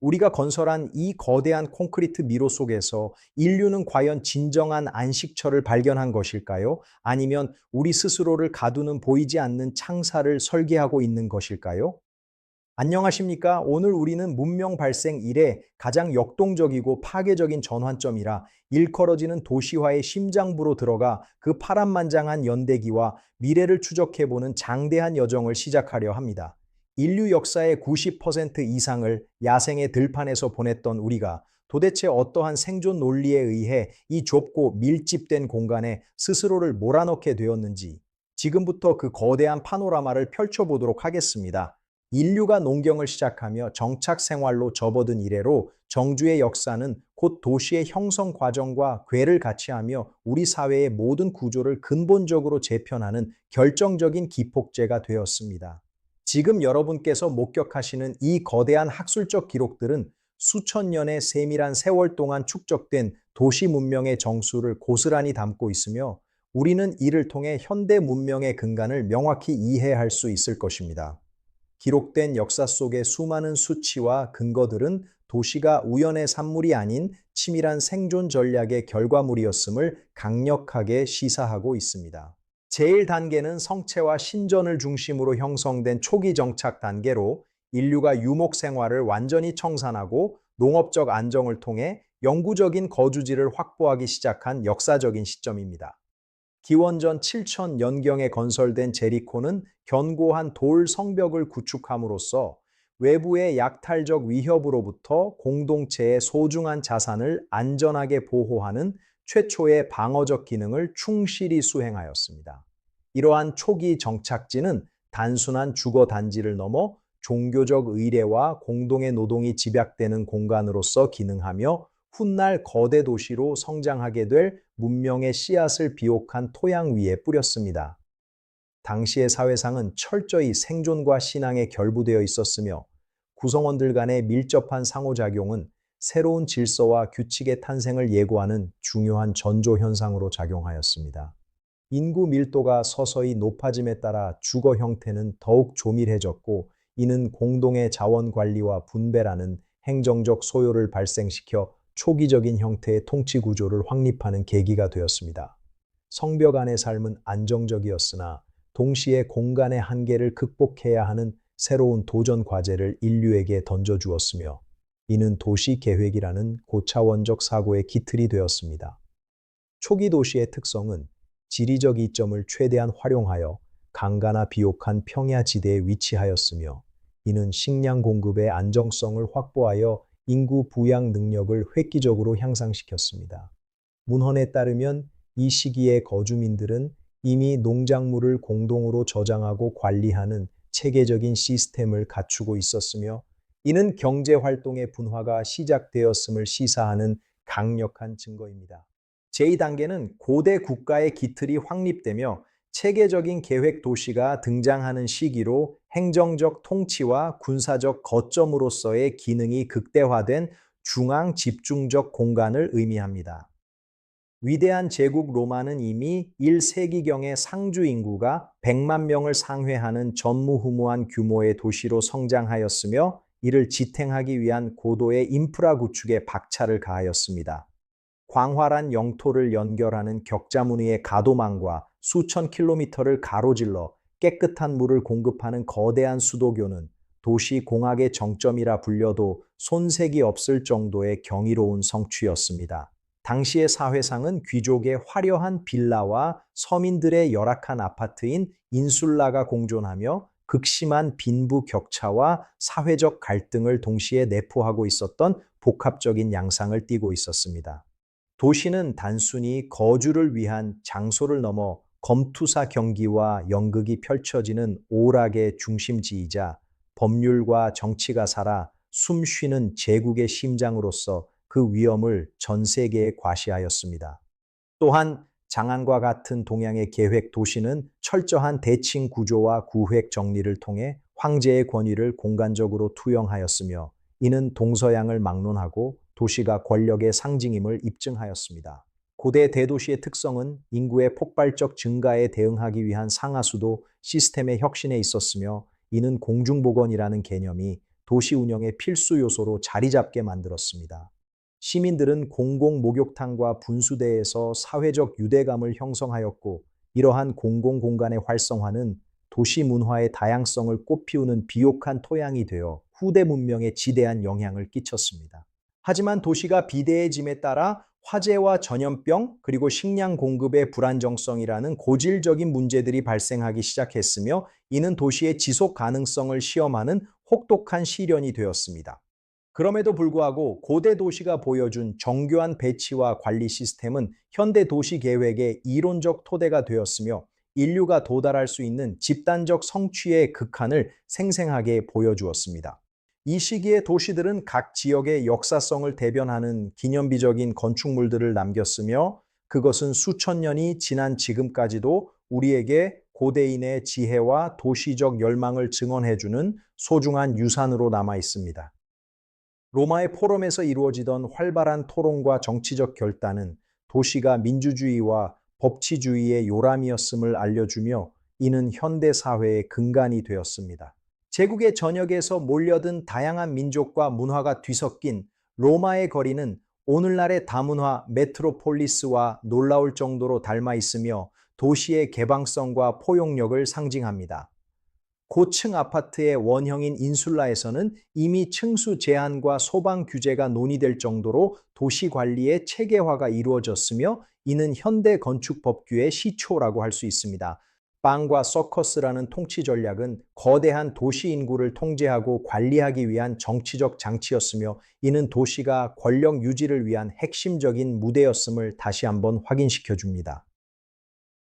우리가 건설한 이 거대한 콘크리트 미로 속에서 인류는 과연 진정한 안식처를 발견한 것일까요? 아니면 우리 스스로를 가두는 보이지 않는 창살을 설계하고 있는 것일까요? 안녕하십니까? 오늘 우리는 문명 발생 이래 가장 역동적이고 파괴적인 전환점이라 일컬어지는 도시화의 심장부로 들어가 그 파란만장한 연대기와 미래를 추적해보는 장대한 여정을 시작하려 합니다. 인류 역사의 90% 이상을 야생의 들판에서 보냈던 우리가 도대체 어떠한 생존 논리에 의해 이 좁고 밀집된 공간에 스스로를 몰아넣게 되었는지 지금부터 그 거대한 파노라마를 펼쳐보도록 하겠습니다. 인류가 농경을 시작하며 정착 생활로 접어든 이래로 정주의 역사는 곧 도시의 형성 과정과 궤를 같이 하며 우리 사회의 모든 구조를 근본적으로 재편하는 결정적인 기폭제가 되었습니다. 지금 여러분께서 목격하시는 이 거대한 학술적 기록들은 수천 년의 세밀한 세월 동안 축적된 도시 문명의 정수를 고스란히 담고 있으며 우리는 이를 통해 현대 문명의 근간을 명확히 이해할 수 있을 것입니다. 기록된 역사 속의 수많은 수치와 근거들은 도시가 우연의 산물이 아닌 치밀한 생존 전략의 결과물이었음을 강력하게 시사하고 있습니다. 제1단계는 성체와 신전을 중심으로 형성된 초기 정착 단계로 인류가 유목 생활을 완전히 청산하고 농업적 안정을 통해 영구적인 거주지를 확보하기 시작한 역사적인 시점입니다. 기원전 7천년경에 건설된 제리코는 견고한 돌 성벽을 구축함으로써 외부의 약탈적 위협으로부터 공동체의 소중한 자산을 안전하게 보호하는 최초의 방어적 기능을 충실히 수행하였습니다. 이러한 초기 정착지는 단순한 주거 단지를 넘어 종교적 의례와 공동의 노동이 집약되는 공간으로서 기능하며 훗날 거대 도시로 성장하게 될 문명의 씨앗을 비옥한 토양 위에 뿌렸습니다. 당시의 사회상은 철저히 생존과 신앙에 결부되어 있었으며 구성원들 간의 밀접한 상호작용은 새로운 질서와 규칙의 탄생을 예고하는 중요한 전조 현상으로 작용하였습니다. 인구 밀도가 서서히 높아짐에 따라 주거 형태는 더욱 조밀해졌고 이는 공동의 자원 관리와 분배라는 행정적 소요를 발생시켜 초기적인 형태의 통치 구조를 확립하는 계기가 되었습니다. 성벽 안의 삶은 안정적이었으나 동시에 공간의 한계를 극복해야 하는 새로운 도전 과제를 인류에게 던져주었으며 이는 도시 계획이라는 고차원적 사고의 기틀이 되었습니다. 초기 도시의 특성은 지리적 이점을 최대한 활용하여 강가나 비옥한 평야 지대에 위치하였으며 이는 식량 공급의 안정성을 확보하여 인구 부양 능력을 획기적으로 향상시켰습니다. 문헌에 따르면 이 시기의 거주민들은 이미 농작물을 공동으로 저장하고 관리하는 체계적인 시스템을 갖추고 있었으며 이는 경제활동의 분화가 시작되었음을 시사하는 강력한 증거입니다. 제2단계는 고대 국가의 기틀이 확립되며 체계적인 계획 도시가 등장하는 시기로 행정적 통치와 군사적 거점으로서의 기능이 극대화된 중앙 집중적 공간을 의미합니다. 위대한 제국 로마는 이미 1세기경의 상주 인구가 100만 명을 상회하는 전무후무한 규모의 도시로 성장하였으며 이를 지탱하기 위한 고도의 인프라 구축에 박차를 가하였습니다. 광활한 영토를 연결하는 격자무늬의 가도망과 수천 킬로미터를 가로질러 깨끗한 물을 공급하는 거대한 수도교는 도시 공학의 정점이라 불려도 손색이 없을 정도의 경이로운 성취였습니다. 당시의 사회상은 귀족의 화려한 빌라와 서민들의 열악한 아파트인 인슐라가 공존하며 극심한 빈부 격차와 사회적 갈등을 동시에 내포하고 있었던 복합적인 양상을 띠고 있었습니다. 도시는 단순히 거주를 위한 장소를 넘어 검투사 경기와 연극이 펼쳐지는 오락의 중심지이자 법률과 정치가 살아 숨쉬는 제국의 심장으로서 그 위엄을 전 세계에 과시하였습니다. 또한 장안과 같은 동양의 계획 도시는 철저한 대칭 구조와 구획 정리를 통해 황제의 권위를 공간적으로 투영하였으며 이는 동서양을 막론하고 도시가 권력의 상징임을 입증하였습니다. 고대 대도시의 특성은 인구의 폭발적 증가에 대응하기 위한 상하수도 시스템의 혁신에 있었으며 이는 공중보건이라는 개념이 도시 운영의 필수 요소로 자리 잡게 만들었습니다. 시민들은 공공 목욕탕과 분수대에서 사회적 유대감을 형성하였고, 이러한 공공 공간의 활성화는 도시 문화의 다양성을 꽃피우는 비옥한 토양이 되어 후대 문명에 지대한 영향을 끼쳤습니다. 하지만 도시가 비대해짐에 따라 화재와 전염병, 그리고 식량 공급의 불안정성이라는 고질적인 문제들이 발생하기 시작했으며, 이는 도시의 지속 가능성을 시험하는 혹독한 시련이 되었습니다. 그럼에도 불구하고 고대 도시가 보여준 정교한 배치와 관리 시스템은 현대 도시 계획의 이론적 토대가 되었으며, 인류가 도달할 수 있는 집단적 성취의 극한을 생생하게 보여주었습니다. 이 시기에 도시들은 각 지역의 역사성을 대변하는 기념비적인 건축물들을 남겼으며, 그것은 수천 년이 지난 지금까지도 우리에게 고대인의 지혜와 도시적 열망을 증언해주는 소중한 유산으로 남아 있습니다. 로마의 포럼에서 이루어지던 활발한 토론과 정치적 결단은 도시가 민주주의와 법치주의의 요람이었음을 알려주며, 이는 현대 사회의 근간이 되었습니다. 제국의 전역에서 몰려든 다양한 민족과 문화가 뒤섞인 로마의 거리는 오늘날의 다문화 메트로폴리스와 놀라울 정도로 닮아 있으며, 도시의 개방성과 포용력을 상징합니다. 고층 아파트의 원형인 인슐라에서는 이미 층수 제한과 소방 규제가 논의될 정도로 도시 관리의 체계화가 이루어졌으며, 이는 현대 건축 법규의 시초라고 할 수 있습니다. 빵과 서커스라는 통치 전략은 거대한 도시 인구를 통제하고 관리하기 위한 정치적 장치였으며, 이는 도시가 권력 유지를 위한 핵심적인 무대였음을 다시 한번 확인시켜 줍니다.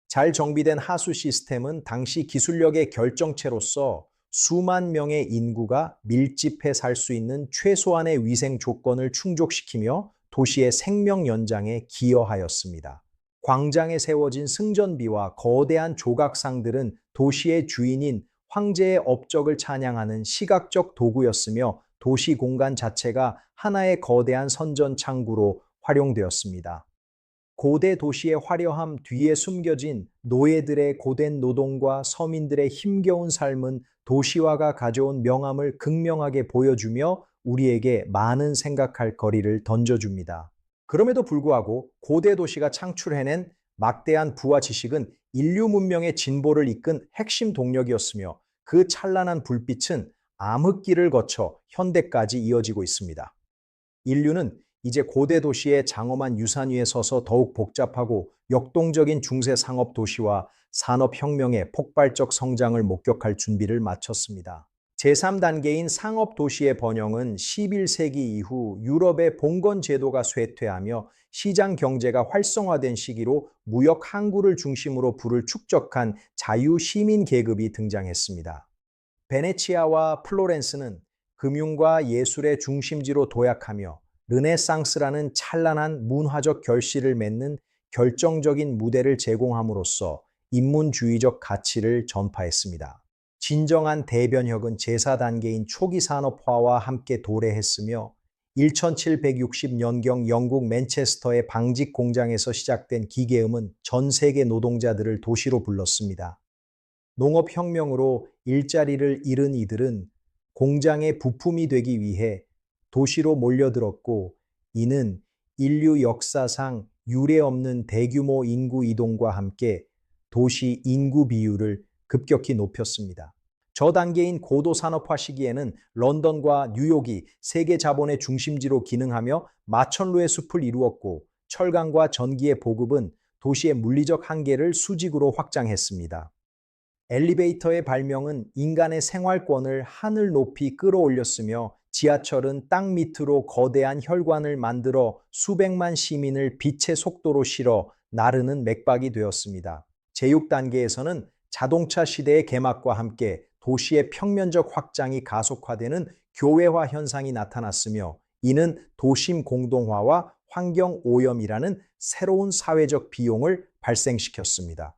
잘 정비된 하수 시스템은 당시 기술력의 결정체로서 수만 명의 인구가 밀집해 살 수 있는 최소한의 위생 조건을 충족시키며 도시의 생명 연장에 기여하였습니다. 광장에 세워진 승전비와 거대한 조각상들은 도시의 주인인 황제의 업적을 찬양하는 시각적 도구였으며, 도시 공간 자체가 하나의 거대한 선전 창구로 활용되었습니다. 고대 도시의 화려함 뒤에 숨겨진 노예들의 고된 노동과 서민들의 힘겨운 삶은 도시화가 가져온 명암을 극명하게 보여주며 우리에게 많은 생각할 거리를 던져줍니다. 그럼에도 불구하고 고대 도시가 창출해낸 막대한 부와 지식은 인류 문명의 진보를 이끈 핵심 동력이었으며, 그 찬란한 불빛은 암흑기를 거쳐 현대까지 이어지고 있습니다. 인류는 이제 고대 도시의 장엄한 유산 위에 서서 더욱 복잡하고 역동적인 중세 상업 도시와 산업혁명의 폭발적 성장을 목격할 준비를 마쳤습니다. 제3단계인 상업 도시의 번영은 11세기 이후 유럽의 봉건 제도가 쇠퇴하며 시장 경제가 활성화된 시기로 무역 항구를 중심으로 부를 축적한 자유 시민 계급이 등장했습니다. 베네치아와 플로렌스는 금융과 예술의 중심지로 도약하며 르네상스라는 찬란한 문화적 결실을 맺는 결정적인 무대를 제공함으로써 인문주의적 가치를 전파했습니다. 진정한 대변혁은 제4단계인 초기 산업화와 함께 도래했으며, 1760년경 영국 맨체스터의 방직 공장에서 시작된 기계음은 전 세계 노동자들을 도시로 불렀습니다. 농업혁명으로 일자리를 잃은 이들은 공장의 부품이 되기 위해 도시로 몰려들었고, 이는 인류 역사상 유례없는 대규모 인구 이동과 함께 도시 인구 비율을 급격히 높였습니다. 저단계인 고도 산업화 시기에는 런던과 뉴욕이 세계 자본의 중심지로 기능하며 마천루의 숲을 이루었고, 철강과 전기의 보급은 도시의 물리적 한계를 수직으로 확장했습니다. 엘리베이터의 발명은 인간의 생활권을 하늘 높이 끌어올렸으며, 지하철은 땅 밑으로 거대한 혈관을 만들어 수백만 시민을 빛의 속도로 실어 나르는 맥박이 되었습니다. 제6단계에서는 자동차 시대의 개막과 함께 도시의 평면적 확장이 가속화되는 교외화 현상이 나타났으며, 이는 도심 공동화와 환경 오염이라는 새로운 사회적 비용을 발생시켰습니다.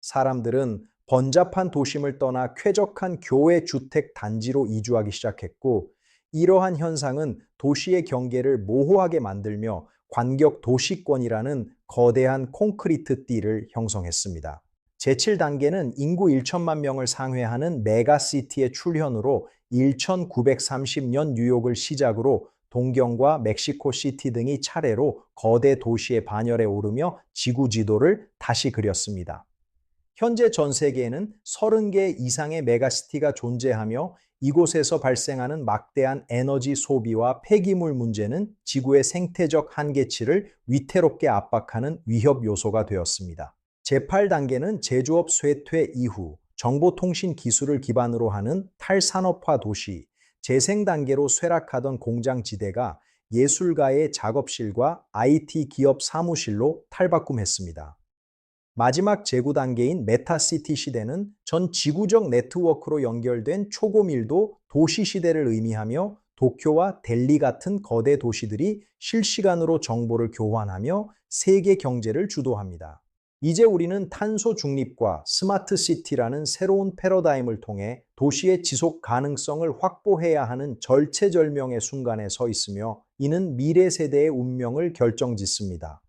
사람들은 번잡한 도심을 떠나 쾌적한 교외 주택 단지로 이주하기 시작했고, 이러한 현상은 도시의 경계를 모호하게 만들며 관격 도시권이라는 거대한 콘크리트 띠를 형성했습니다. 제7단계는 인구 1천만 명을 상회하는 메가시티의 출현으로 1930년 뉴욕을 시작으로 동경과 멕시코 시티 등이 차례로 거대 도시의 반열에 오르며 지구 지도를 다시 그렸습니다. 현재 전 세계에는 30개 이상의 메가시티가 존재하며 이곳에서 발생하는 막대한 에너지 소비와 폐기물 문제는 지구의 생태적 한계치를 위태롭게 압박하는 위협 요소가 되었습니다. 제8단계는 제조업 쇠퇴 이후 정보통신 기술을 기반으로 하는 탈산업화 도시, 재생 단계로 쇠락하던 공장지대가 예술가의 작업실과 IT 기업 사무실로 탈바꿈했습니다. 마지막 제구 단계인 메타시티 시대는 전 지구적 네트워크로 연결된 초고밀도 도시 시대를 의미하며 도쿄와 델리 같은 거대 도시들이 실시간으로 정보를 교환하며 세계 경제를 주도합니다. 이제 우리는 탄소 중립과 스마트 시티라는 새로운 패러다임을 통해 도시의 지속 가능성을 확보해야 하는 절체절명의 순간에 서 있으며 이는 미래 세대의 운명을 결정짓습니다.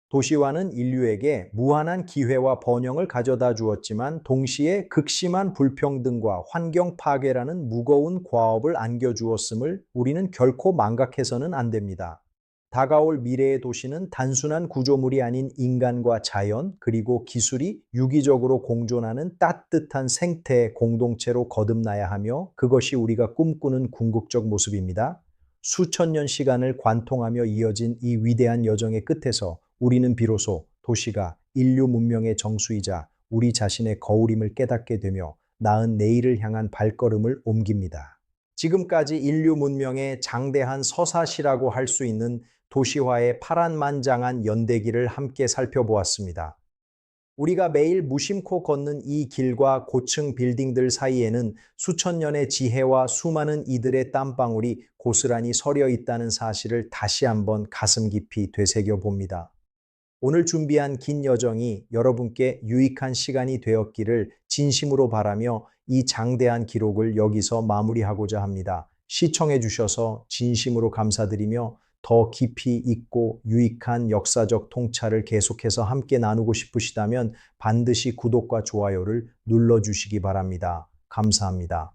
도시화는 인류에게 무한한 기회와 번영을 가져다 주었지만 동시에 극심한 불평등과 환경 파괴라는 무거운 과업을 안겨주었음을 우리는 결코 망각해서는 안 됩니다. 다가올 미래의 도시는 단순한 구조물이 아닌 인간과 자연 그리고 기술이 유기적으로 공존하는 따뜻한 생태 공동체로 거듭나야 하며 그것이 우리가 꿈꾸는 궁극적 모습입니다. 수천 년 시간을 관통하며 이어진 이 위대한 여정의 끝에서 우리는 비로소 도시가 인류 문명의 정수이자 우리 자신의 거울임을 깨닫게 되며 나은 내일을 향한 발걸음을 옮깁니다. 지금까지 인류 문명의 장대한 서사시라고 할 수 있는 도시화의 파란만장한 연대기를 함께 살펴보았습니다. 우리가 매일 무심코 걷는 이 길과 고층 빌딩들 사이에는 수천 년의 지혜와 수많은 이들의 땀방울이 고스란히 서려 있다는 사실을 다시 한번 가슴 깊이 되새겨 봅니다. 오늘 준비한 긴 여정이 여러분께 유익한 시간이 되었기를 진심으로 바라며 이 장대한 기록을 여기서 마무리하고자 합니다. 시청해 주셔서 진심으로 감사드리며 더 깊이 있고 유익한 역사적 통찰을 계속해서 함께 나누고 싶으시다면 반드시 구독과 좋아요를 눌러주시기 바랍니다. 감사합니다.